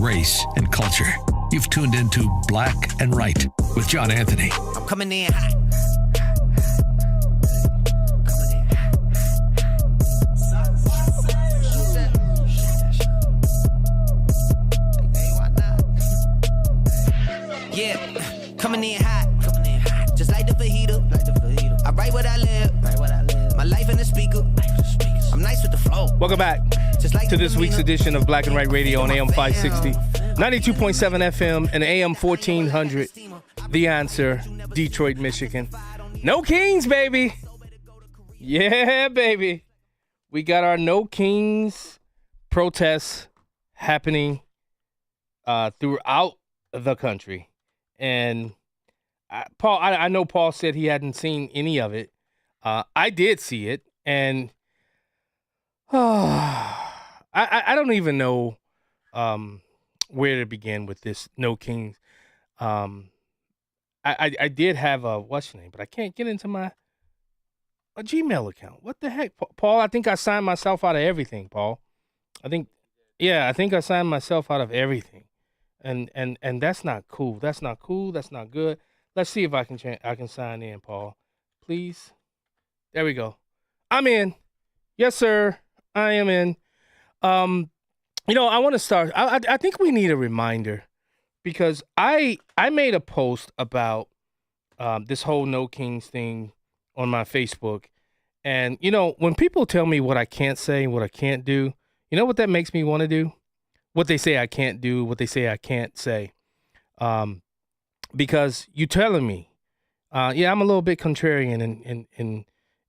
race, and culture. You've tuned into Black and Right with John Anthony. I'm coming in hot. Yeah, coming in hot. Just like the fajita. I write what I live. My life in the speaker. I'm nice with the flow. Welcome back to this week's edition of Black and Right Radio on AM 560, 92.7 FM, and AM 1400. The Answer, Detroit, Michigan. No Kings, baby. Yeah, baby. We got our No Kings protests happening throughout the country. And Paul, I know Paul said he hadn't seen any of it. I did see it, and I don't even know where to begin with this No Kings. I did have a what's your name, but I can't get into a Gmail account. What the heck, Paul? I think I signed myself out of everything, Paul. I think I signed myself out of everything, and that's not cool. That's not cool. That's not good. Let's see if I can sign in, Paul. Please. There we go. I'm in. Yes, sir. I am in. I want to start. I think we need a reminder because I made a post about this whole No Kings thing on my Facebook. And, when people tell me what I can't say, what I can't do, you know what that makes me want to do? What they say I can't do, what they say I can't say. Because you telling me, I'm a little bit contrarian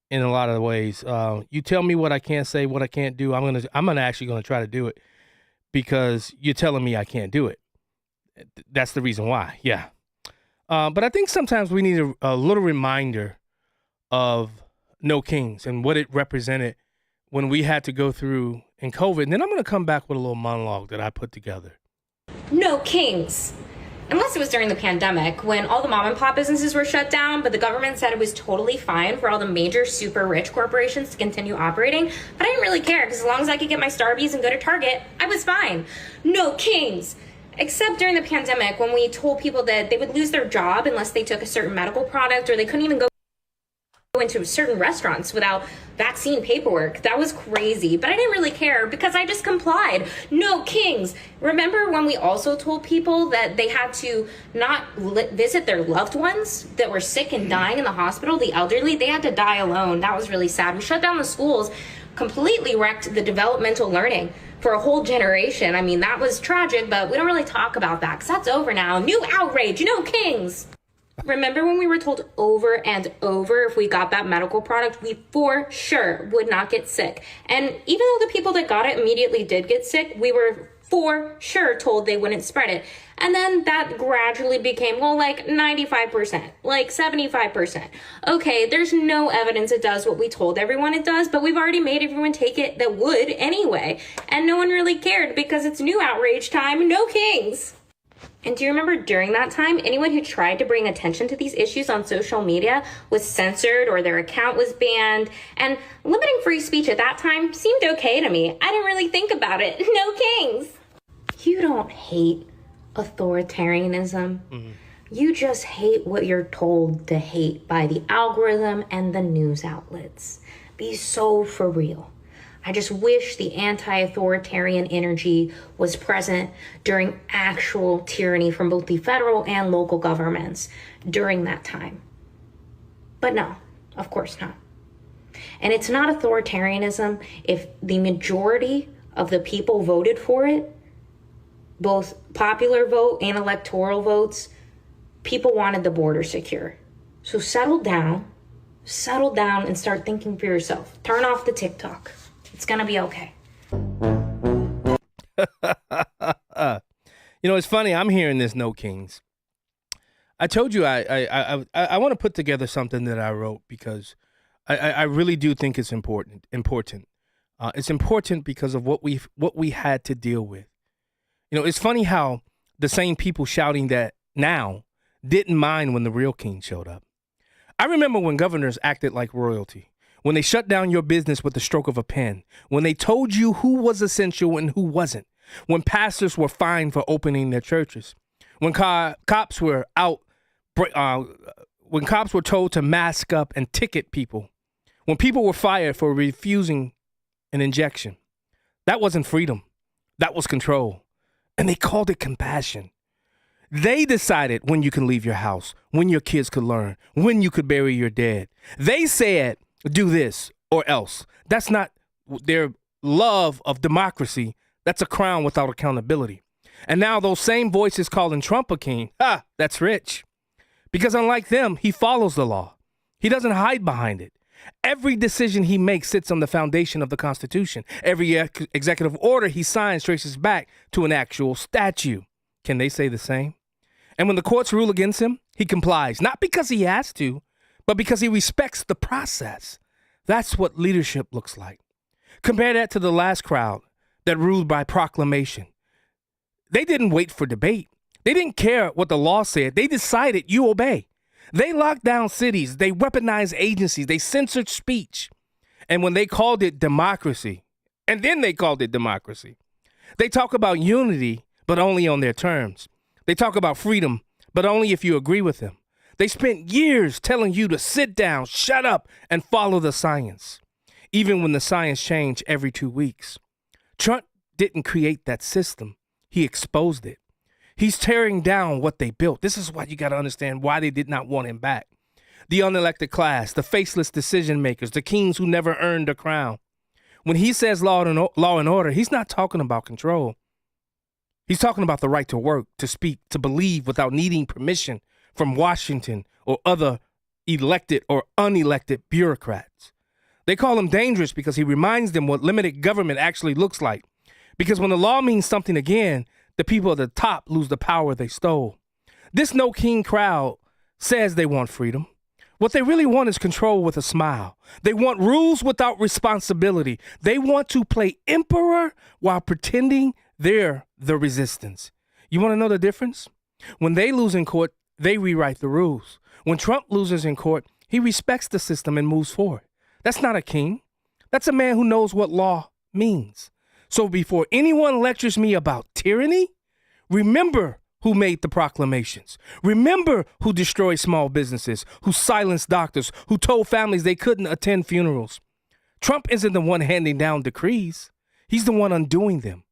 in a lot of ways. You tell me what I can't say, what I can't do. I'm actually gonna try to do it because you're telling me I can't do it. That's the reason why. Yeah. But I think sometimes we need a little reminder of No Kings and what it represented when we had to go through in COVID. And then I'm gonna come back with a little monologue that I put together. No Kings. Unless it was during the pandemic when all the mom and pop businesses were shut down, but the government said it was totally fine for all the major super rich corporations to continue operating. But I didn't really care because as long as I could get my Starbucks and go to Target, I was fine. No Kings. Except during the pandemic when we told people that they would lose their job unless they took a certain medical product or they couldn't even go into certain restaurants without vaccine paperwork. That was crazy, but I didn't really care because I just complied. No Kings. Remember when we also told people that they had to not visit their loved ones that were sick and dying in the hospital, the elderly, they had to die alone. That was really sad. We shut down the schools, completely wrecked the developmental learning for a whole generation. I mean, that was tragic, but we don't really talk about that because that's over now. New outrage. No Kings. Remember when we were told over and over if we got that medical product, we for sure would not get sick. And even though the people that got it immediately did get sick, we were for sure told they wouldn't spread it. And then that gradually became, like 95%, like 75%. Okay, there's no evidence it does what we told everyone it does, but we've already made everyone take it that would anyway. And no one really cared because it's new outrage time. No Kings. And do you remember during that time, anyone who tried to bring attention to these issues on social media was censored or their account was banned? And limiting free speech at that time seemed okay to me. I didn't really think about it. No Kings. You don't hate authoritarianism. Mm-hmm. You just hate what you're told to hate by the algorithm and the news outlets. Be so for real. I just wish the anti-authoritarian energy was present during actual tyranny from both the federal and local governments during that time. But no, of course not. And it's not authoritarianism if the majority of the people voted for it, both popular vote and electoral votes, people wanted the border secure. So settle down and start thinking for yourself. Turn off the TikTok. It's going to be okay. It's funny. I'm hearing this No Kings. I told you I want to put together something that I wrote because I really do think it's important. It's important because of what we had to deal with. It's funny how the same people shouting that now didn't mind when the real king showed up. I remember when governors acted like royalty. When they shut down your business with the stroke of a pen, when they told you who was essential and who wasn't, when pastors were fined for opening their churches, when cops were when cops were told to mask up and ticket people, when people were fired for refusing an injection. That wasn't freedom. That was control. And they called it compassion. They decided when you can leave your house, when your kids could learn, when you could bury your dead. They said, do this or else. That's not their love of democracy. That's a crown without accountability. And now those same voices calling Trump a king, that's rich. Because unlike them, he follows the law. He doesn't hide behind it. Every decision he makes sits on the foundation of the Constitution. Every executive order he signs traces back to an actual statute. Can they say the same? And when the courts rule against him, he complies, not because he has to, but because he respects the process. That's what leadership looks like. Compare that to the last crowd that ruled by proclamation. They didn't wait for debate. They didn't care what the law said. They decided you obey. They locked down cities. They weaponized agencies. They censored speech. And when they called it democracy, and then they called it democracy, they talk about unity, but only on their terms. They talk about freedom, but only if you agree with them. They spent years telling you to sit down, shut up, and follow the science, even when the science changed every 2 weeks. Trump didn't create that system. He exposed it. He's tearing down what they built. This is why you got to understand why they did not want him back. The unelected class, the faceless decision makers, the kings who never earned a crown. When he says law and order, he's not talking about control. He's talking about the right to work, to speak, to believe without needing permission from Washington or other elected or unelected bureaucrats. They call him dangerous because he reminds them what limited government actually looks like. Because when the law means something again, the people at the top lose the power they stole. This no king crowd says they want freedom. What they really want is control with a smile. They want rules without responsibility. They want to play emperor while pretending they're the resistance. You want to know the difference? When they lose in court, they rewrite the rules. When Trump loses in court, he respects the system and moves forward. That's not a king. That's a man who knows what law means. So before anyone lectures me about tyranny, remember who made the proclamations. Remember who destroyed small businesses, who silenced doctors, who told families they couldn't attend funerals. Trump isn't the one handing down decrees. He's the one undoing them.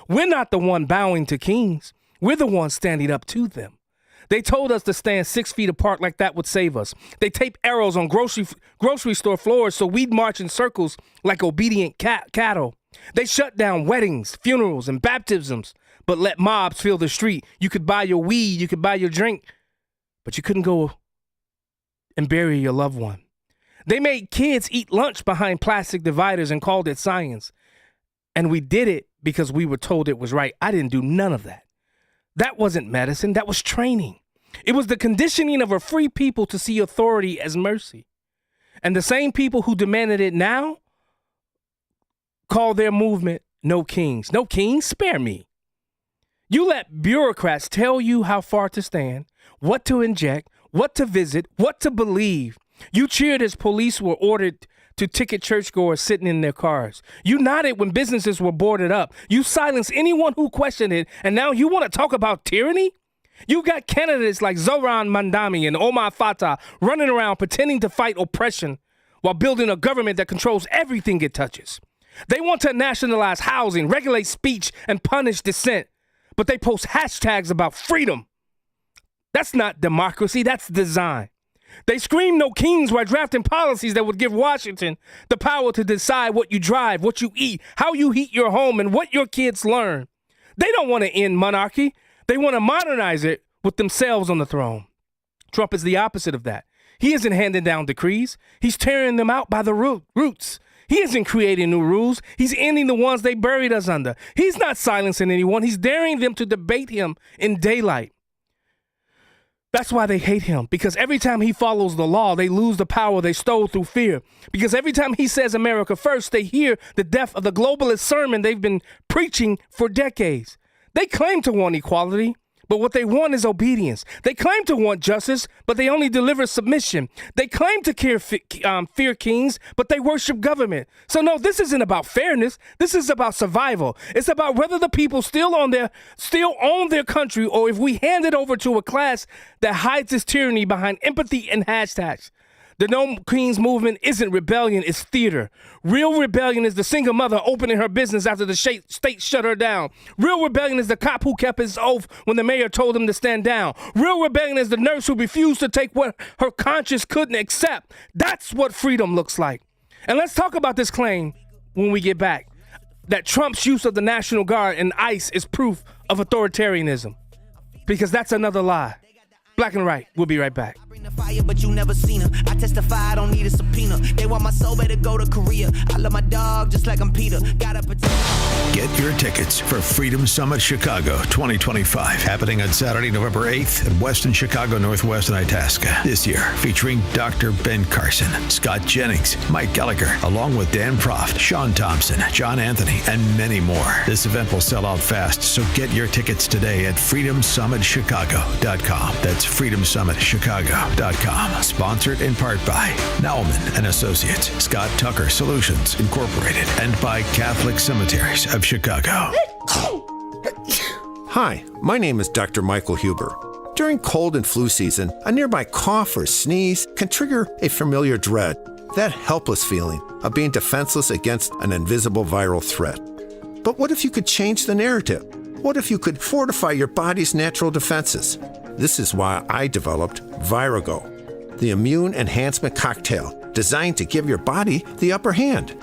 We're not the one bowing to kings. We're the ones standing up to them. They told us to stand 6 feet apart like that would save us. They taped arrows on grocery store floors so we'd march in circles like obedient cattle. They shut down weddings, funerals, and baptisms, but let mobs fill the street. You could buy your weed, you could buy your drink, but you couldn't go and bury your loved one. They made kids eat lunch behind plastic dividers and called it science. And we did it because we were told it was right. I didn't do none of that. That wasn't medicine, that was training. It was the conditioning of a free people to see authority as mercy. And the same people who demanded it now call their movement no kings. No kings, spare me. You let bureaucrats tell you how far to stand, what to inject, what to visit, what to believe. You cheered as police were ordered to ticket churchgoers sitting in their cars. You nodded when businesses were boarded up. You silenced anyone who questioned it, and now you want to talk about tyranny? You got candidates like Zohran Mamdani and Omar Fattah running around pretending to fight oppression while building a government that controls everything it touches. They want to nationalize housing, regulate speech, and punish dissent, but they post hashtags about freedom. That's not democracy, that's design. They scream no kings while drafting policies that would give Washington the power to decide what you drive, what you eat, how you heat your home, and what your kids learn. They don't want to end monarchy. They want to modernize it with themselves on the throne. Trump is the opposite of that. He isn't handing down decrees. He's tearing them out by the roots. He isn't creating new rules. He's ending the ones they buried us under. He's not silencing anyone. He's daring them to debate him in daylight. That's why they hate him, because every time he follows the law, they lose the power they stole through fear. Because every time he says America first, they hear the death of the globalist sermon they've been preaching for decades. They claim to want equality, but what they want is obedience. They claim to want justice, but they only deliver submission. They claim to fear kings, but they worship government. So no, this isn't about fairness. This is about survival. It's about whether the people still own their country, or if we hand it over to a class that hides its tyranny behind empathy and hashtags. The No Kings movement isn't rebellion, it's theater. Real rebellion is the single mother opening her business after the state shut her down. Real rebellion is the cop who kept his oath when the mayor told him to stand down. Real rebellion is the nurse who refused to take what her conscience couldn't accept. That's what freedom looks like. And let's talk about this claim when we get back, that Trump's use of the National Guard and ICE is proof of authoritarianism, because that's another lie. Black and Right. We'll be right back. Bring the fire, but you never seen her. I testify, I don't need a subpoena. They want my soul, better go to Korea. I love my dog just like I'm Peter. Gotta protect. Get your tickets for Freedom Summit Chicago 2025, happening on Saturday, November 8th at Westin Chicago Northwest in Itasca. This year, featuring Dr. Ben Carson, Scott Jennings, Mike Gallagher, along with Dan Proft, Sean Thompson, John Anthony, and many more. This event will sell out fast, so get your tickets today at freedomsummitchicago.com. That's freedomsummitchicago.com. Sponsored in part by Nauman and Associates, Scott Tucker Solutions Incorporated, and by Catholic Cemeteries of Chicago. Hi, my name is Dr. Michael Huber. During cold and flu season, a nearby cough or sneeze can trigger a familiar dread, that helpless feeling of being defenseless against an invisible viral threat. But what if you could change the narrative? What if you could fortify your body's natural defenses? This is why I developed Virago, the immune enhancement cocktail designed to give your body the upper hand.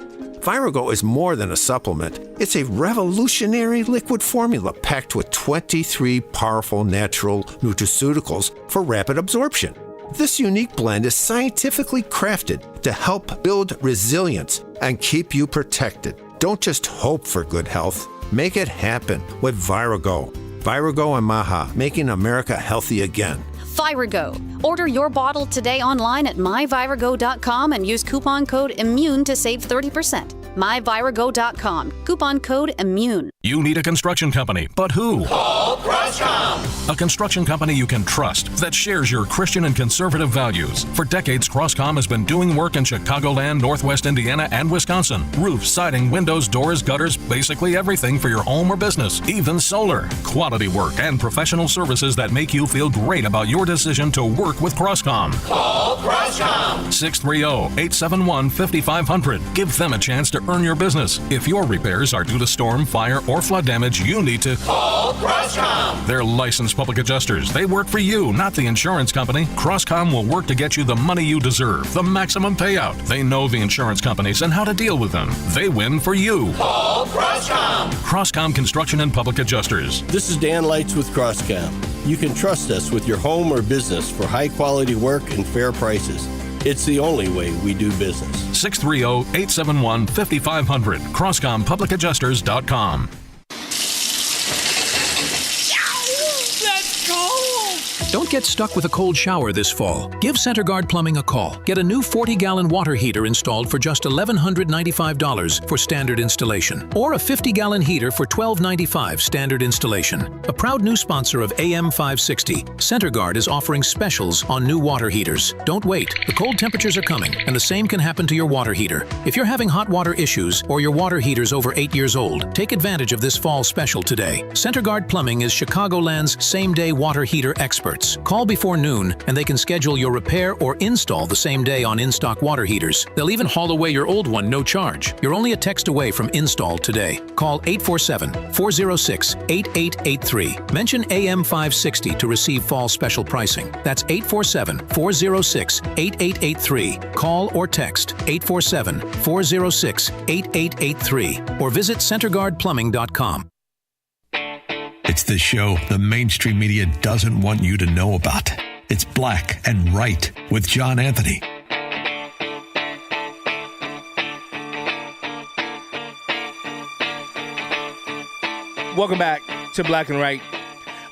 Virago is more than a supplement. It's a revolutionary liquid formula packed with 23 powerful natural nutraceuticals for rapid absorption. This unique blend is scientifically crafted to help build resilience and keep you protected. Don't just hope for good health. Make it happen with Virago. Virago and Maha, making America healthy again. Virago. Order your bottle today online at myvirago.com and use coupon code IMMUNE to save 30%. myvirago.com. Coupon code IMMUNE. You need a construction company, but who? Call Croscom. A construction company you can trust that shares your Christian and conservative values. For decades, Croscom has been doing work in Chicagoland, Northwest Indiana, and Wisconsin. Roofs, siding, windows, doors, gutters, basically everything for your home or business, even solar. Quality work and professional services that make you feel great about your decision to work with Croscom. Call Croscom. 630-871-5500. Give them a chance to earn your business. If your repairs are due to storm, fire, or flood damage, you need to call Croscom. They're licensed public adjusters. They work for you, not the insurance company. Croscom will work to get you the money you deserve, the maximum payout. They know the insurance companies and how to deal with them. They win for you. Call Croscom. Croscom Construction and Public Adjusters. This is Dan Lights with Croscom. You can trust us with your home or business for high quality work and fair prices. It's the only way we do business. 630-871-5500. CroscomPublicAdjusters.com. Don't get stuck with a cold shower this fall. Give CenterGuard Plumbing a call. Get a new 40-gallon water heater installed for just $1,195 for standard installation, or a 50-gallon heater for $1,295 standard installation. A proud new sponsor of AM 560, CenterGuard is offering specials on new water heaters. Don't wait. The cold temperatures are coming, and the same can happen to your water heater. If you're having hot water issues or your water heater's over 8 years old, take advantage of this fall special today. CenterGuard Plumbing is Chicagoland's same-day water heater experts. Call before noon and they can schedule your repair or install the same day on in-stock water heaters. They'll even haul away your old one no charge. You're only a text away from install today. Call 847-406-8883. Mention AM 560 to receive fall special pricing. That's 847-406-8883. Call or text 847-406-8883 or visit CenterGuardPlumbing.com. It's the show the mainstream media doesn't want you to know about. It's Black and Right with John Anthony. Welcome back to Black and Right.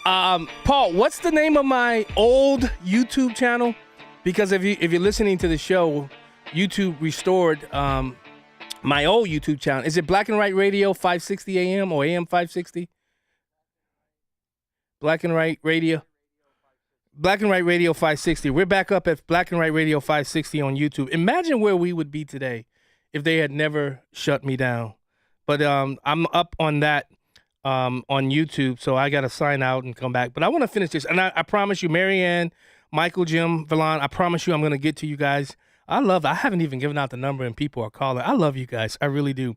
Paul, what's the name of my old YouTube channel? Because if you're listening to the show, YouTube restored my old YouTube channel. Is it Black and Right Radio 560 AM or AM 560? Black and White Radio. Black and White Radio 560. We're back up at Black and White Radio 560 on YouTube. Imagine where we would be today if they had never shut me down. But I'm up on that on YouTube, so I got to sign out and come back. But I want to finish this. And I promise you, Marianne, Michael, Jim, Valon, I promise you I'm going to get to you guys. I haven't even given out the number and people are calling. I love you guys. I really do.